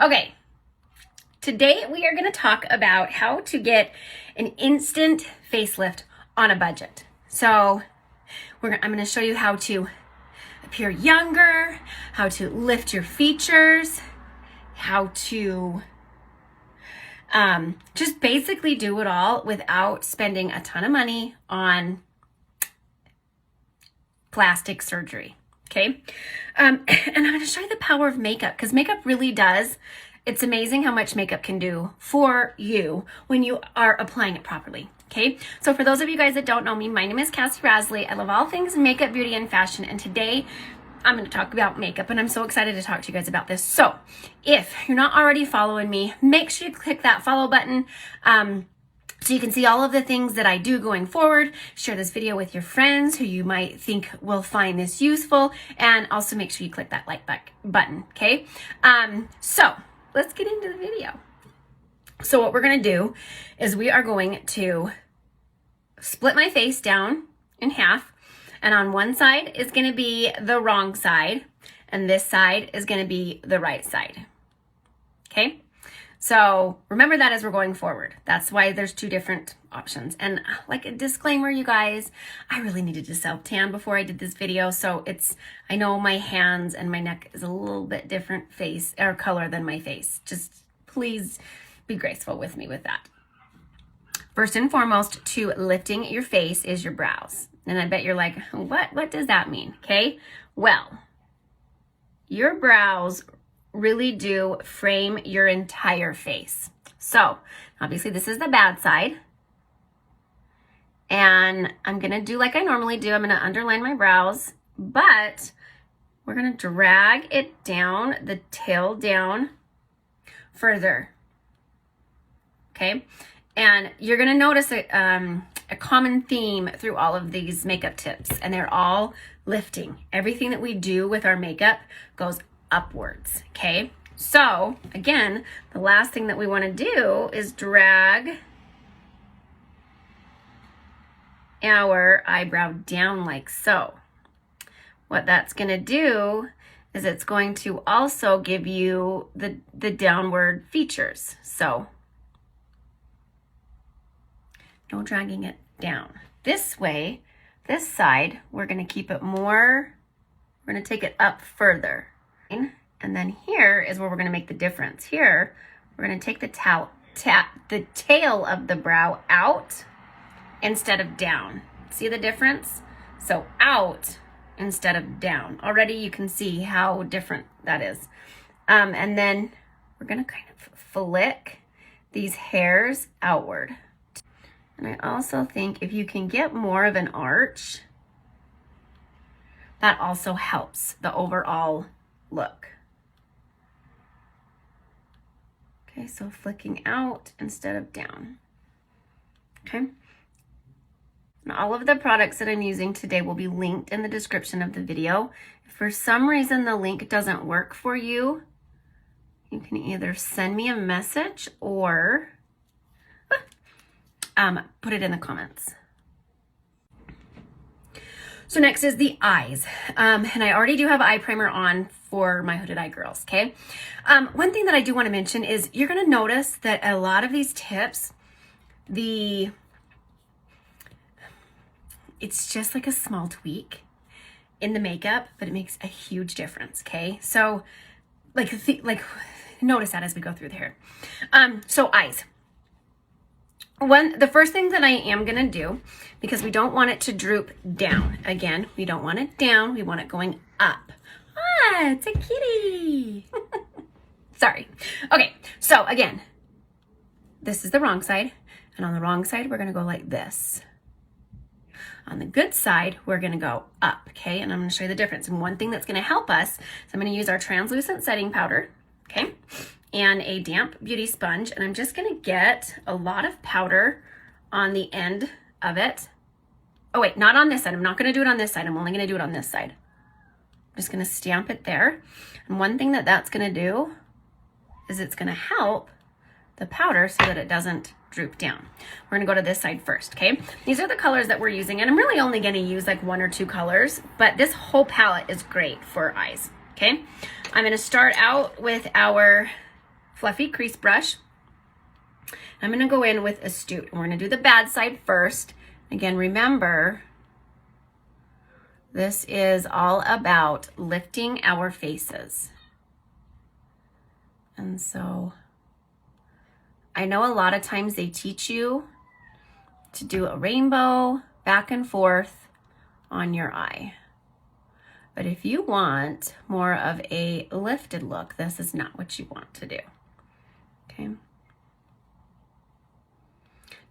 Okay, today we are going to talk about how to get an instant facelift on a budget. So I'm going to show you how to appear younger, how to lift your features, how to just basically do it all without spending a ton of money on plastic surgery. Okay. And I'm going to show you the power of makeup, because makeup really does. It's amazing how much makeup can do for you when you are applying it properly. Okay. So for those of you guys that don't know me, my name is Cassie Rasley. I love all things makeup, beauty, and fashion. And today I'm going to talk about makeup, and I'm so excited to talk to you guys about this. So if you're not already following me, make sure you click that follow button. So you can see all of the things that I do going forward. Share this video with your friends who you might think will find this useful. And also make sure you click that like button, okay? So let's get into the video. So what we're gonna do is we are going to split my face down in half. And on one side is gonna be the wrong side. And this side is gonna be the right side, okay? So remember that as we're going forward. That's why there's two different options. And like a disclaimer, you guys, I really needed to self-tan before I did this video. So I know my hands and my neck is a little bit different face or color than my face. Just please be graceful with me with that. First and foremost, to lifting your face is your brows. And I bet you're like, what does that mean? Okay, well, your brows really do frame your entire face. So obviously this is the bad side. And I'm gonna do like I normally do. I'm gonna underline my brows, but we're gonna drag it down, the tail down further. Okay, and you're gonna notice a common theme through all of these makeup tips, and they're all lifting. Everything that we do with our makeup goes upwards, okay? So again, the last thing that we want to do is drag our eyebrow down like so. What that's going to do is it's going to also give you the downward features. So no dragging it down. This way, this side, we're going to keep it more, we're going to take it up further. And then here is where we're going to make the difference. Here, we're going to take the tail of the brow out instead of down. See the difference? So out instead of down. Already you can see how different that is. And then we're going to kind of flick these hairs outward. And I also think if you can get more of an arch, that also helps the overall look. Okay, so flicking out instead of down. Okay. And all of the products that I'm using today will be linked in the description of the video. If for some reason the link doesn't work for you, you can either send me a message or put it in the comments. So next is the eyes. And I already do have eye primer on for my hooded eye girls, okay? One thing that I do want to mention is you're going to notice that a lot of these tips, it's just like a small tweak in the makeup, but it makes a huge difference, okay? So like notice that as we go through the hair. So eyes. The first thing that I am going to do, because we don't want it to droop down. Again, we don't want it down. We want it going up. Ah, it's a kitty. Sorry. Okay, so again, this is the wrong side. And on the wrong side, we're going to go like this. On the good side, we're going to go up, okay? And I'm going to show you the difference. And one thing that's going to help us is I'm going to use our translucent setting powder, okay? And a damp beauty sponge, and I'm just gonna get a lot of powder on the end of it. Oh wait, not on this side. I'm not gonna do it on this side. I'm only gonna do it on this side. I'm just gonna stamp it there. And one thing that that's gonna do is it's gonna help the powder so that it doesn't droop down. We're gonna go to this side first, okay? These are the colors that we're using, and I'm really only gonna use like 1 or 2 colors, but this whole palette is great for eyes, okay? I'm gonna start out with our fluffy crease brush. I'm going to go in with Astute. We're going to do the bad side first. Again, remember, this is all about lifting our faces. And so I know a lot of times they teach you to do a rainbow back and forth on your eye. But if you want more of a lifted look, this is not what you want to do. Okay.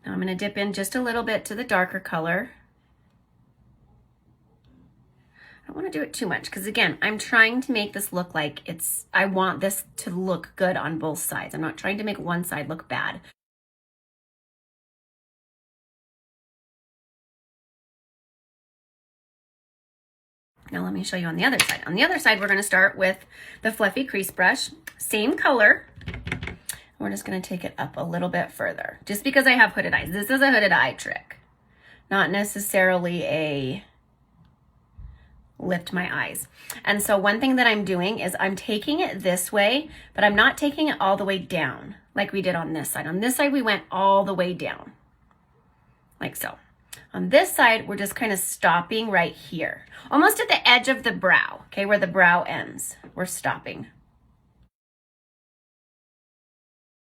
Now I'm going to dip in just a little bit to the darker color. I don't want to do it too much because, again, I'm trying to make this look like I want this to look good on both sides. I'm not trying to make one side look bad. Now let me show you on the other side. On the other side, we're going to start with the fluffy crease brush, same color. We're just going to take it up a little bit further, just because I have hooded eyes. This is a hooded eye trick, not necessarily a lift my eyes. And so one thing that I'm doing is I'm taking it this way, but I'm not taking it all the way down like we did on this side. On this side, we went all the way down, like so. On this side, we're just kind of stopping right here, almost at the edge of the brow, okay, where the brow ends. We're stopping.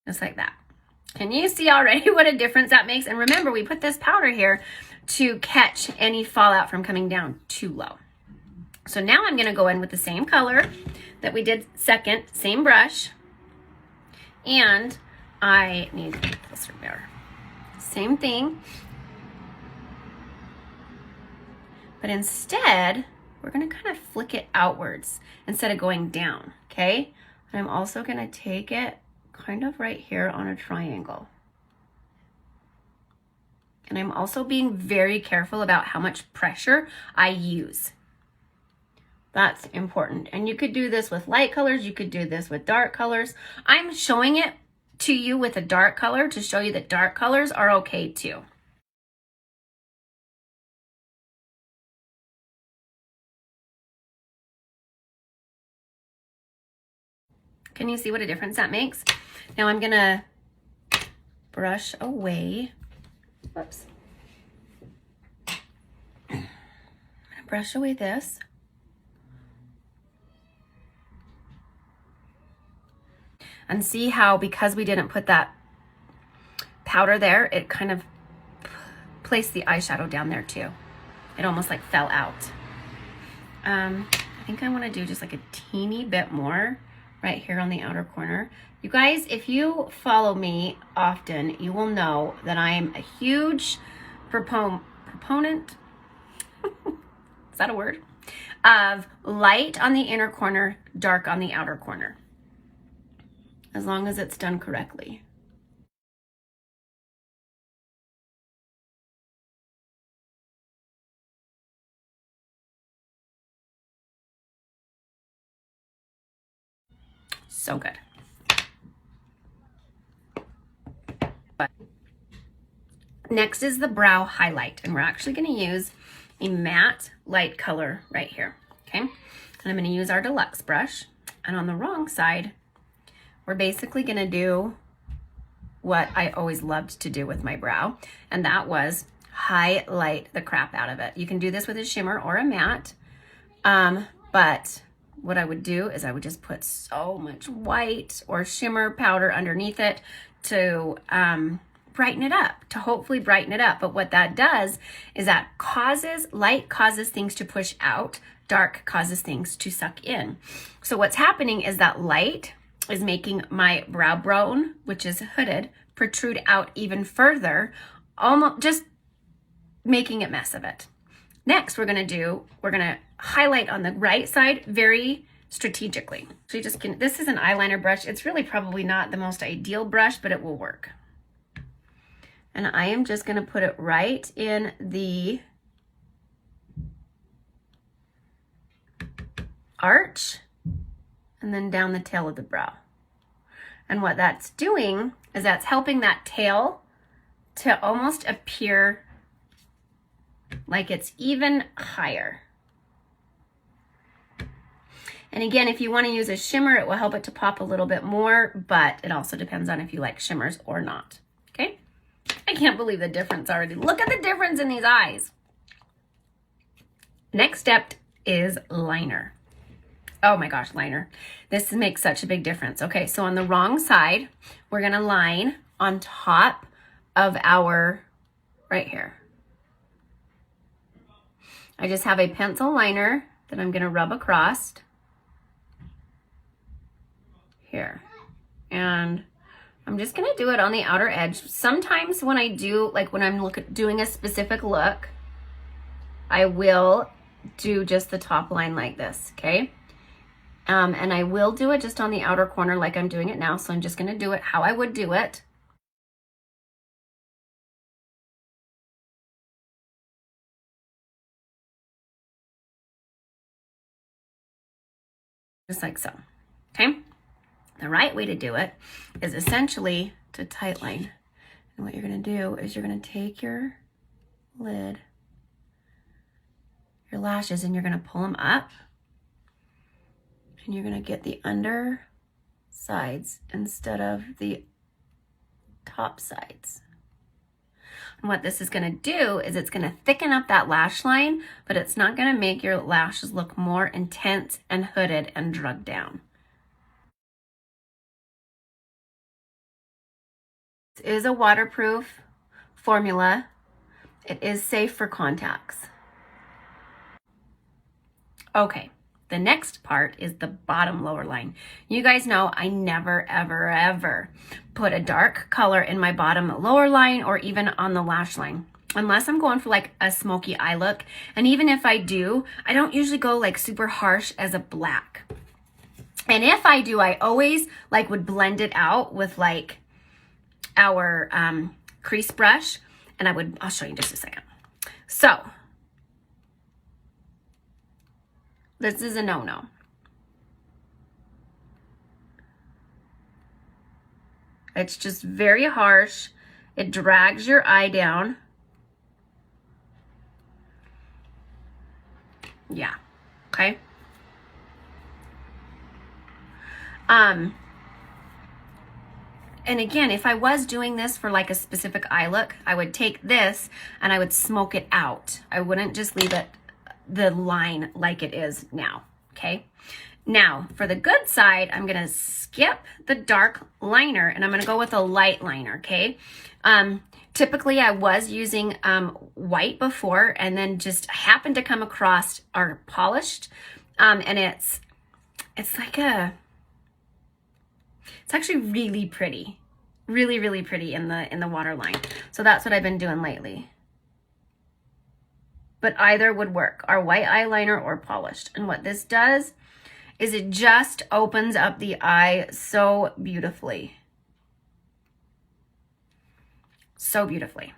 Just like that. Can you see already what a difference that makes? And remember, we put this powder here to catch any fallout from coming down too low. So now I'm going to go in with the same color that we did second, same brush. And I need this mirror. Same thing. But instead, we're going to kind of flick it outwards instead of going down, okay? And I'm also going to take it kind of right here on a triangle. And I'm also being very careful about how much pressure I use. That's important. And you could do this with light colors. You could do this with dark colors. I'm showing it to you with a dark color to show you that dark colors are okay too. Can you see what a difference that makes? Now I'm gonna brush away, whoops. I'm gonna brush away this. And see how, because we didn't put that powder there, it kind of placed the eyeshadow down there too. It almost like fell out. I think I wanna do just like a teeny bit more right here on the outer corner. You guys, if you follow me often, you will know that I'm a huge proponent, is that a word? Of light on the inner corner, dark on the outer corner, as long as it's done correctly. So good. But next is the brow highlight, and we're actually going to use a matte light color right here, okay? And I'm going to use our deluxe brush, and on the wrong side, we're basically going to do what I always loved to do with my brow, and that was highlight the crap out of it. You can do this with a shimmer or a matte, but what I would do is I would just put so much white or shimmer powder underneath it to brighten it up, to hopefully brighten it up. But what that does is that light causes things to push out, dark causes things to suck in. So what's happening is that light is making my brow bone, which is hooded, protrude out even further, almost just making a mess of it. Next, we're gonna highlight on the right side very strategically. So you just can, this is an eyeliner brush. It's really probably not the most ideal brush, but it will work. And I am just gonna put it right in the arch and then down the tail of the brow. And what that's doing is that's helping that tail to almost appear like it's even higher. And again, if you want to use a shimmer, it will help it to pop a little bit more, but it also depends on if you like shimmers or not. Okay? I can't believe the difference already. Look at the difference in these eyes. Next step is liner. Oh my gosh, liner. This makes such a big difference. Okay, so on the wrong side, we're gonna line on top of our, right here. I just have a pencil liner that I'm gonna rub across here. And I'm just gonna do it on the outer edge. Sometimes when I do, like when I'm doing a specific look, I will do just the top line like this, okay? And I will do it just on the outer corner like I'm doing it now. So I'm just gonna do it how I would do it. Just like so, okay? The right way to do it is essentially to tightline. And what you're gonna do is you're gonna take your lid, your lashes, and you're gonna pull them up. And you're gonna get the under sides instead of the top sides. And what this is gonna do is it's gonna thicken up that lash line, but it's not gonna make your lashes look more intense and hooded and drugged down. This is a waterproof formula. It is safe for contacts. Okay. The next part is the bottom lower line. You guys know I never, ever, ever put a dark color in my bottom lower line or even on the lash line, unless I'm going for like a smoky eye look. And even if I do, I don't usually go like super harsh as a black. And if I do, I always like would blend it out with like our crease brush. And I'll show you in just a second. So, this is a no-no. It's just very harsh. It drags your eye down. Yeah, okay. And again, if I was doing this for like a specific eye look, I would take this and I would smoke it out. I wouldn't just leave it the line like it is now, okay? Now, for the good side, I'm gonna skip the dark liner and I'm gonna go with a light liner, okay? Typically, I was using white before and then just happened to come across our polished, and it's like it's actually really pretty, really, really pretty in the waterline. So that's what I've been doing lately. But either would work, our white eyeliner or polished. And what this does is it just opens up the eye so beautifully. So beautifully.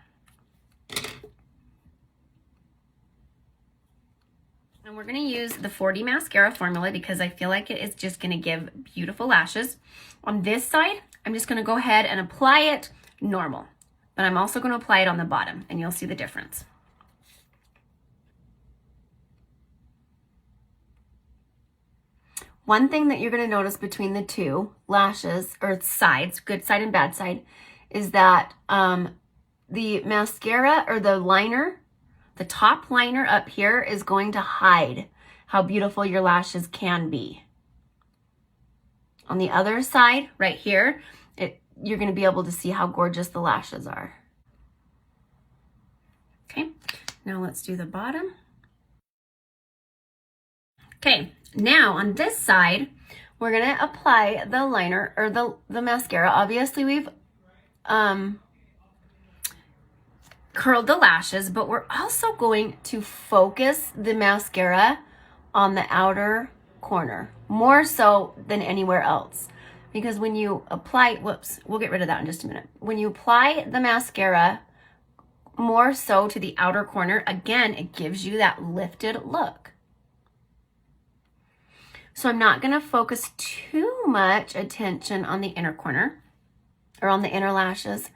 And we're gonna use the 4D mascara formula because I feel like it is just gonna give beautiful lashes. On this side, I'm just gonna go ahead and apply it normal, but I'm also gonna apply it on the bottom and you'll see the difference. One thing that you're gonna notice between the two lashes, or sides, good side and bad side, is that the mascara or the liner, the top liner up here is going to hide how beautiful your lashes can be. On the other side, right here, you're gonna be able to see how gorgeous the lashes are. Okay, now let's do the bottom. Okay, now on this side, we're gonna apply the liner or the mascara. Obviously we've curled the lashes, but we're also going to focus the mascara on the outer corner, more so than anywhere else. Because when you apply, whoops, we'll get rid of that in just a minute. When you apply the mascara more so to the outer corner, again, it gives you that lifted look. So I'm not gonna focus too much attention on the inner corner or on the inner lashes,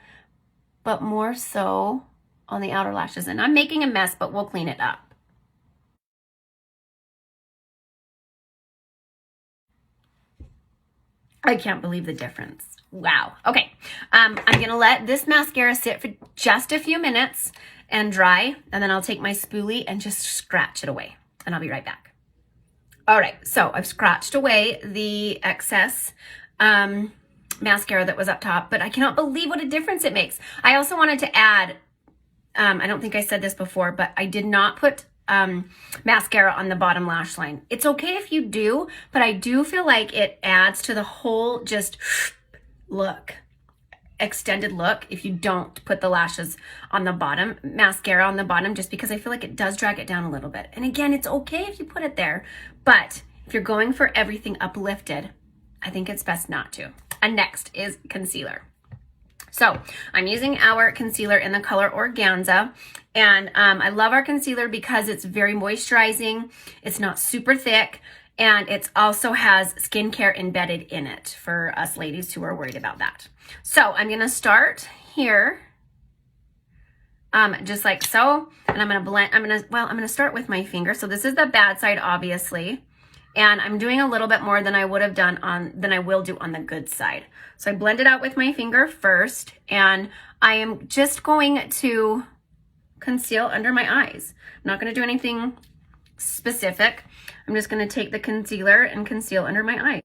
but more so on the outer lashes. And I'm making a mess, but we'll clean it up. I can't believe the difference. Wow. Okay. I'm going to let this mascara sit for just a few minutes and dry. And then I'll take my spoolie and just scratch it away. And I'll be right back. All right. So I've scratched away the excess mascara that was up top, but I cannot believe what a difference it makes. I also wanted to add, I don't think I said this before, but I did not put mascara on the bottom lash line. It's okay if you do, but I do feel like it adds to the whole just look, extended look if you don't put the lashes on the bottom, mascara on the bottom, just because I feel like it does drag it down a little bit. And again, it's okay if you put it there, but if you're going for everything uplifted, I think it's best not to. And next is concealer. So I'm using our concealer in the color Organza, and I love our concealer because it's very moisturizing. It's not super thick, and it also has skincare embedded in it for us ladies who are worried about that. So I'm gonna start here, just like so, and I'm gonna blend. I'm gonna start with my finger. So this is the bad side, obviously. And I'm doing a little bit more than I would have done than I will do on the good side. So I blend it out with my finger first, and I am just going to conceal under my eyes. I'm not gonna do anything specific. I'm just gonna take the concealer and conceal under my eyes.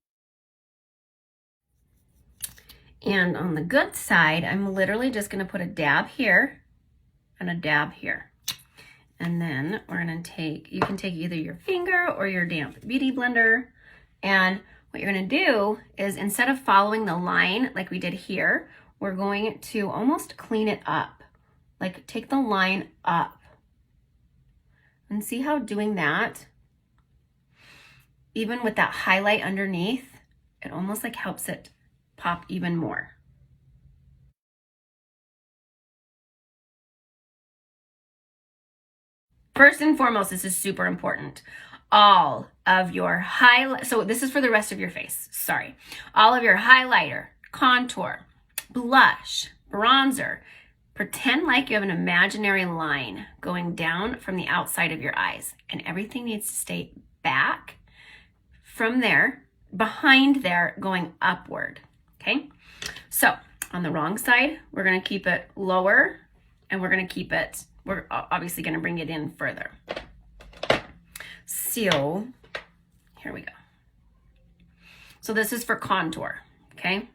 And on the good side, I'm literally just gonna put a dab here and a dab here. And then we're gonna take, you can take either your finger or your damp beauty blender. And what you're gonna do is, instead of following the line like we did here, we're going to almost clean it up. Like take the line up. And see how doing that, even with that highlight underneath, it almost like helps it pop even more. First and foremost, this is super important. All of your highlight, so this is for the rest of your face, sorry. All of your highlighter, contour, blush, bronzer, pretend like you have an imaginary line going down from the outside of your eyes, and everything needs to stay back from there, behind there, going upward, okay? So on the wrong side, we're gonna keep it lower, and we're obviously gonna bring it in further. So here we go. So this is for contour, okay?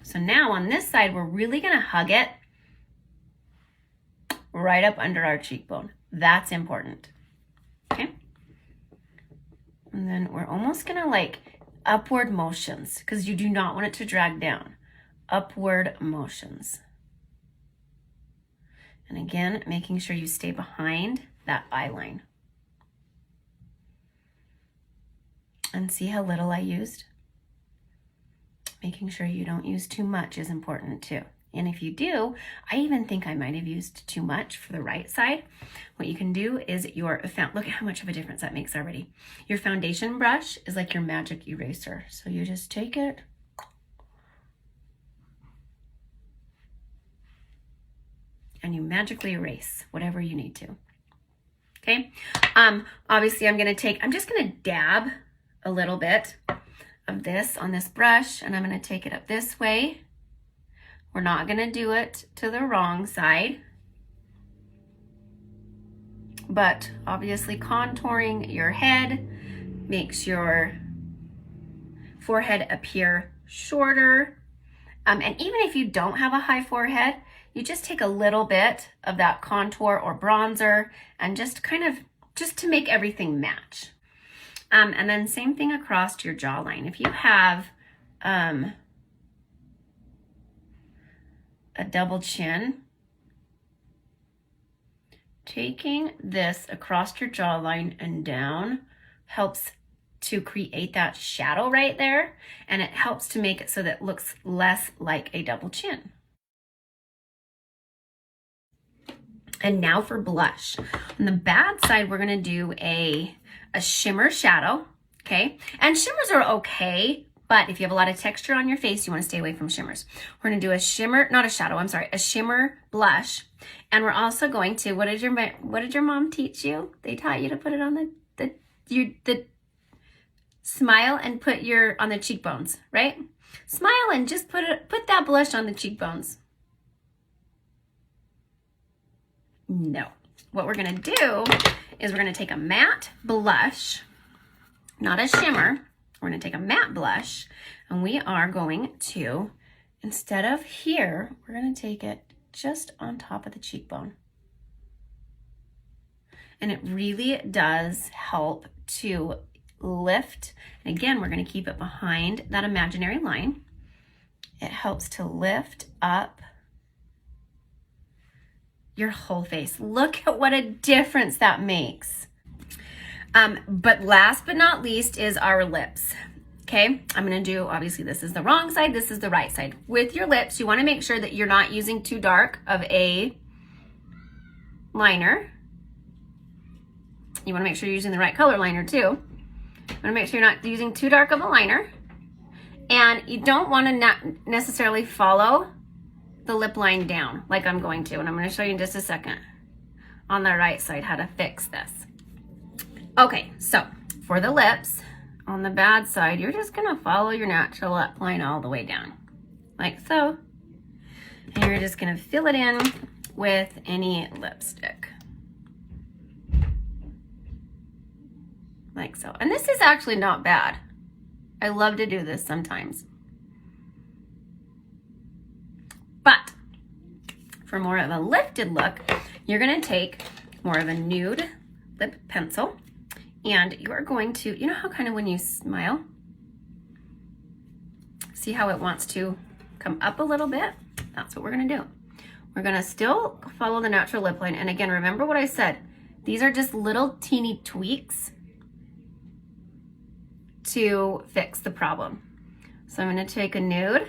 So now on this side, we're really gonna hug it right up under our cheekbone. That's important, okay? And then we're almost gonna like upward motions, because you do not want it to drag down. Upward motions. And again, making sure you stay behind that eye line. And see how little I used? Making sure you don't use too much is important too. And if you do, I even think I might have used too much for the right side. What you can do is look at how much of a difference that makes already. Your foundation brush is like your magic eraser. So you just take it. And you magically erase whatever you need to. Okay. Obviously I'm just gonna dab a little bit of this on this brush, and I'm gonna take it up this way. We're not gonna do it to the wrong side, but obviously contouring your head makes your forehead appear shorter. And even if you don't have a high forehead, you just take a little bit of that contour or bronzer and just to make everything match. And then same thing across your jawline. If you have a double chin, taking this across your jawline and down helps to create that shadow right there, and it helps to make it so that it looks less like a double chin. And now for blush. On the bad side, we're gonna do a shimmer shadow, okay? And shimmers are okay, But if you have a lot of texture on your face, you want to stay away from shimmers. We're going to do a shimmer, not a shadow, I'm sorry, a shimmer blush. And we're also going to, what did your mom teach you? They taught you to put it on the smile and put on the cheekbones, right? Smile and just put that blush on the cheekbones. No. What we're going to do is we're going to take a matte blush, not a shimmer. We're going to take a matte blush, and we are going to, instead of here, we're going to take it just on top of the cheekbone. And it really does help to lift. And again, we're going to keep it behind that imaginary line. It helps to lift up your whole face. Look at what a difference that makes. But last but not least is our lips. Okay, I'm gonna do, obviously this is the wrong side, this is the right side. With your lips, you wanna make sure that you're not using too dark of a liner. You wanna make sure you're using the right color liner too. You wanna make sure you're not using too dark of a liner. And you don't wanna necessarily follow the lip line down like I'm going to. And I'm gonna show you in just a second on the right side how to fix this. Okay, so for the lips, on the bad side, you're just gonna follow your natural lip line all the way down, like so. And you're just gonna fill it in with any lipstick. Like so. And this is actually not bad. I love to do this sometimes. But for more of a lifted look, you're gonna take more of a nude lip pencil, and you are going to, you know how kind of when you smile, see how it wants to come up a little bit? That's what we're gonna do. We're gonna still follow the natural lip line. And again, remember what I said. These are just little teeny tweaks to fix the problem. So I'm gonna take a nude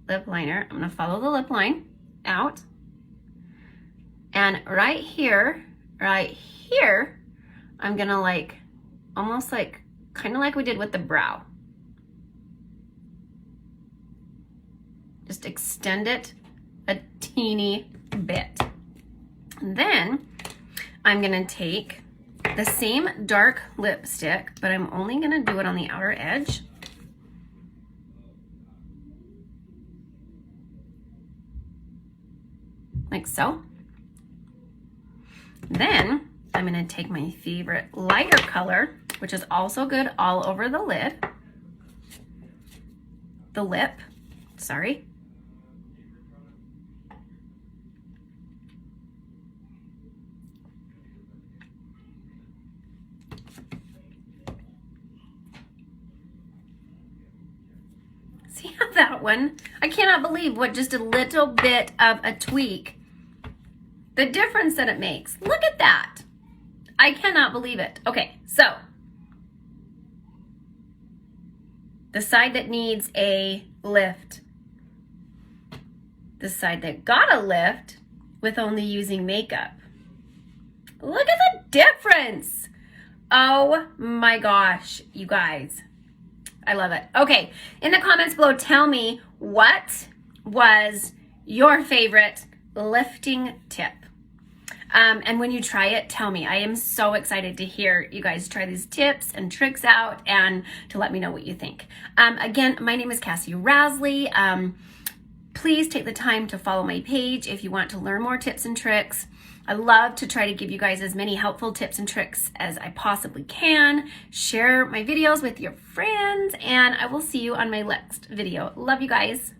lip liner. I'm gonna follow the lip line out. And right here, I'm gonna like, almost like, kind of like we did with the brow. Just extend it a teeny bit. And then I'm gonna take the same dark lipstick, but I'm only gonna do it on the outer edge. Like so. Then I'm gonna take my favorite lighter color, which is also good all over the lip, sorry. See how that one, I cannot believe what just a little bit of a tweak, the difference that it makes. Look at that. I cannot believe it. Okay, so the side that needs a lift, the side that got a lift with only using makeup. Look at the difference. Oh my gosh, you guys. I love it. Okay, in the comments below, tell me what was your favorite lifting tip. And when you try it, tell me. I am so excited to hear you guys try these tips and tricks out and to let me know what you think. Again, my name is Cassie Rasley. Please take the time to follow my page if you want to learn more tips and tricks. I love to try to give you guys as many helpful tips and tricks as I possibly can. Share my videos with your friends, and I will see you on my next video. Love you guys.